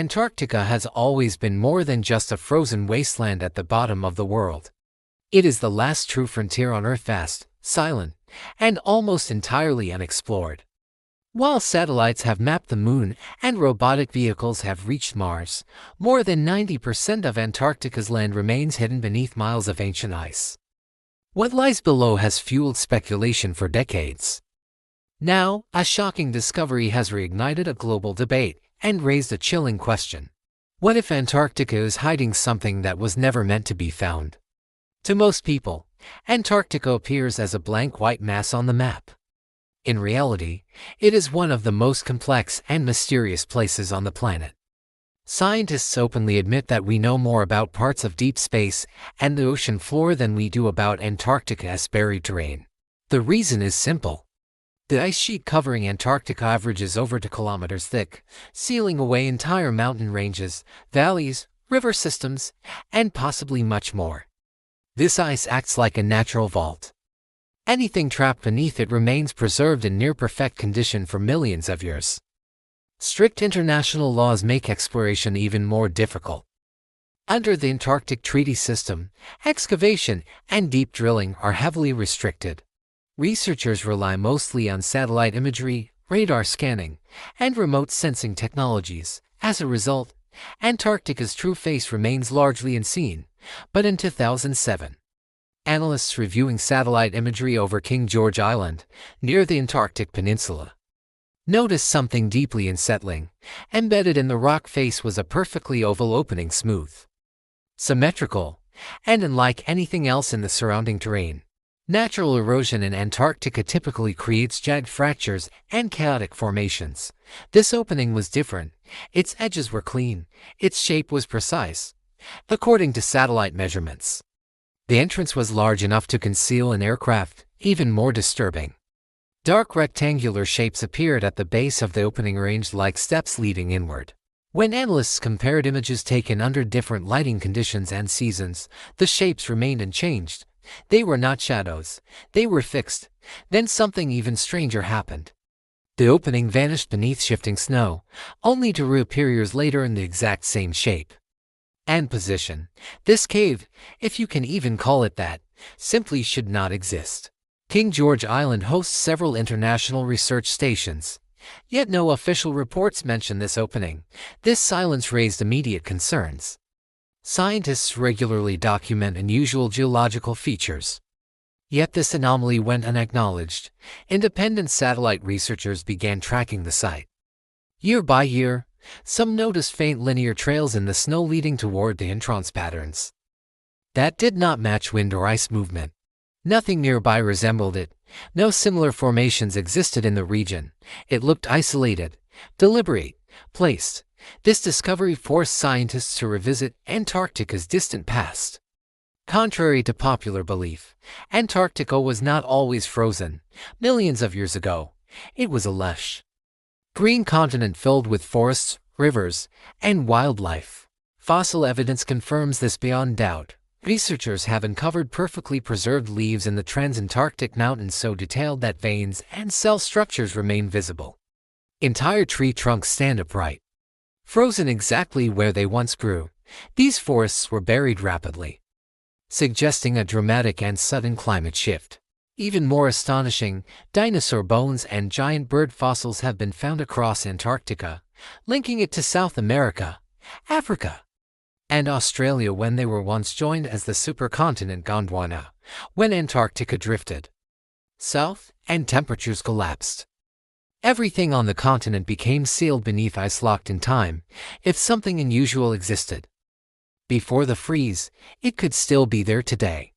Antarctica has always been more than just a frozen wasteland at the bottom of the world. It is the last true frontier on Earth, vast, silent, and almost entirely unexplored. While satellites have mapped the Moon and robotic vehicles have reached Mars, more than 90% of Antarctica's land remains hidden beneath miles of ancient ice. What lies below has fueled speculation for decades. Now, a shocking discovery has reignited a global debate and raised a chilling question. What if Antarctica is hiding something that was never meant to be found? To most people, Antarctica appears as a blank white mass on the map. In reality, it is one of the most complex and mysterious places on the planet. Scientists openly admit that we know more about parts of deep space and the ocean floor than we do about Antarctica's buried terrain. The reason is simple. The ice sheet covering Antarctica averages over 2 kilometers thick, sealing away entire mountain ranges, valleys, river systems, and possibly much more. This ice acts like a natural vault. Anything trapped beneath it remains preserved in near-perfect condition for millions of years. Strict international laws make exploration even more difficult. Under the Antarctic Treaty System, excavation and deep drilling are heavily restricted. Researchers rely mostly on satellite imagery, radar scanning, and remote sensing technologies. As a result, Antarctica's true face remains largely unseen. But in 2007, analysts reviewing satellite imagery over King George Island, near the Antarctic Peninsula, noticed something deeply unsettling. Embedded in the rock face was a perfectly oval opening, smooth, symmetrical, and unlike anything else in the surrounding terrain. Natural erosion in Antarctica typically creates jagged fractures and chaotic formations. This opening was different. Its edges were clean. Its shape was precise. According to satellite measurements, the entrance was large enough to conceal an aircraft. Even more disturbing, dark rectangular shapes appeared at the base of the opening, arranged like steps leading inward. When analysts compared images taken under different lighting conditions and seasons, the shapes remained unchanged. They were not shadows, they were fixed. Then something even stranger happened. The opening vanished beneath shifting snow, only to reappear years later in the exact same shape and position. This cave, if you can even call it that, simply should not exist. King George Island hosts several international research stations, yet no official reports mention this opening. This silence raised immediate concerns. Scientists regularly document unusual geological features, yet this anomaly went unacknowledged. Independent satellite researchers began tracking the site. Year by year, some noticed faint linear trails in the snow leading toward the entrance patterns that did not match wind or ice movement. Nothing nearby resembled it. No similar formations existed in the region. It looked isolated, deliberate, placed. This discovery forced scientists to revisit Antarctica's distant past. Contrary to popular belief, Antarctica was not always frozen. Millions of years ago, it was a lush, green continent filled with forests, rivers, and wildlife. Fossil evidence confirms this beyond doubt. Researchers have uncovered perfectly preserved leaves in the Transantarctic mountains so detailed that veins and cell structures remain visible. Entire tree trunks stand upright, frozen exactly where they once grew. These forests were buried rapidly, suggesting a dramatic and sudden climate shift. Even more astonishing, dinosaur bones and giant bird fossils have been found across Antarctica, linking it to South America, Africa, and Australia when they were once joined as the supercontinent Gondwana. When Antarctica drifted south and temperatures collapsed, everything on the continent became sealed beneath ice, locked in time. If something unusual existed before the freeze, it could still be there today.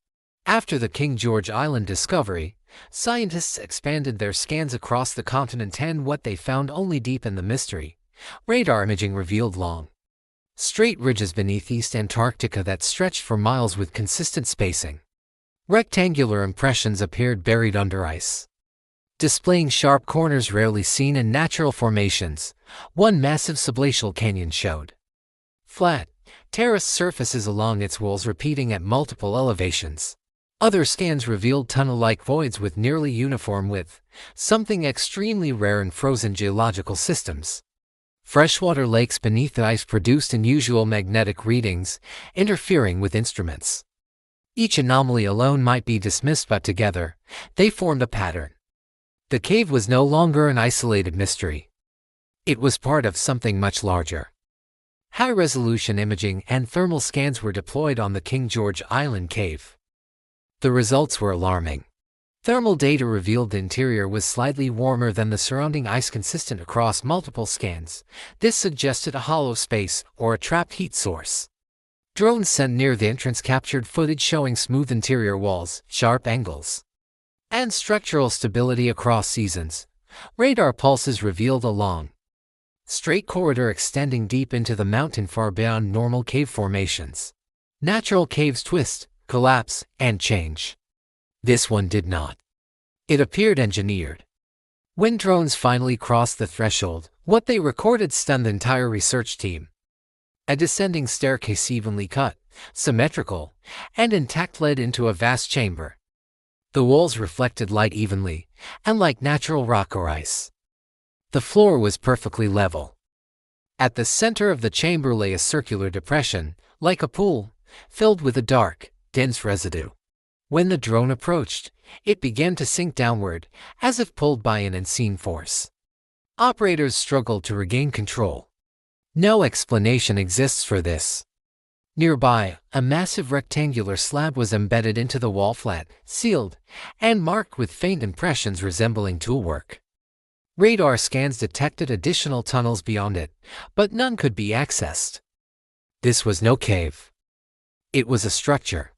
After the King George Island discovery, scientists expanded their scans across the continent, and what they found only deepened the mystery. Radar imaging revealed long, straight ridges beneath East Antarctica that stretched for miles with consistent spacing. Rectangular impressions appeared buried under ice, displaying sharp corners rarely seen in natural formations. One massive subglacial canyon showed flat, terraced surfaces along its walls repeating at multiple elevations. Other scans revealed tunnel-like voids with nearly uniform width, something extremely rare in frozen geological systems. Freshwater lakes beneath the ice produced unusual magnetic readings, interfering with instruments. Each anomaly alone might be dismissed, but together, they formed a pattern. The cave was no longer an isolated mystery. It was part of something much larger. High-resolution imaging and thermal scans were deployed on the King George Island cave. The results were alarming. Thermal data revealed the interior was slightly warmer than the surrounding ice, consistent across multiple scans. This suggested a hollow space or a trapped heat source. Drones sent near the entrance captured footage showing smooth interior walls, sharp angles, and structural stability across seasons. Radar pulses revealed a long, straight corridor extending deep into the mountain, far beyond normal cave formations. Natural caves twist, collapse, and change. This one did not. It appeared engineered. When drones finally crossed the threshold, what they recorded stunned the entire research team. A descending staircase, evenly cut, symmetrical, and intact, led into a vast chamber. The walls reflected light evenly, and like natural rock or ice. The floor was perfectly level. At the center of the chamber lay a circular depression, like a pool, filled with a dark, dense residue. When the drone approached, it began to sink downward, as if pulled by an unseen force. Operators struggled to regain control. No explanation exists for this. Nearby, a massive rectangular slab was embedded into the wall, flat, sealed, and marked with faint impressions resembling toolwork. Radar scans detected additional tunnels beyond it, but none could be accessed. This was no cave. It was a structure.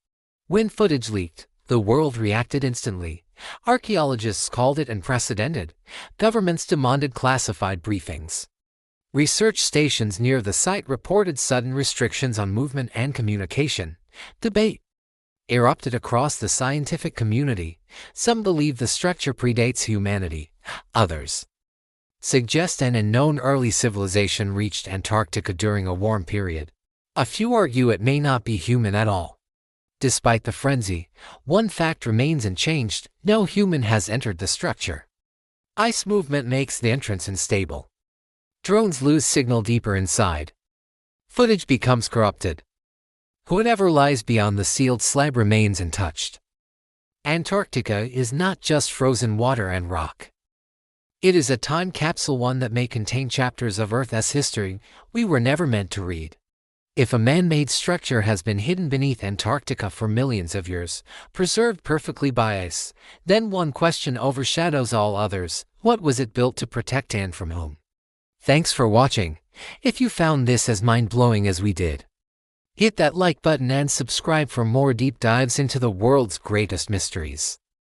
When footage leaked, the world reacted instantly. Archaeologists called it unprecedented. Governments demanded classified briefings. Research stations near the site reported sudden restrictions on movement and communication. Debate erupted across the scientific community. Some believe the structure predates humanity. Others suggest an unknown early civilization reached Antarctica during a warm period. A few argue it may not be human at all. Despite the frenzy, one fact remains unchanged: no human has entered the structure. Ice movement makes the entrance unstable. Drones lose signal deeper inside. Footage becomes corrupted. Whatever lies beyond the sealed slab remains untouched. Antarctica is not just frozen water and rock. It is a time capsule, one that may contain chapters of Earth's history we were never meant to read. If a man-made structure has been hidden beneath Antarctica for millions of years, preserved perfectly by ice, then one question overshadows all others: what was it built to protect, and from whom? Thanks for watching. If you found this as mind-blowing as we did, hit that like button and subscribe for more deep dives into the world's greatest mysteries.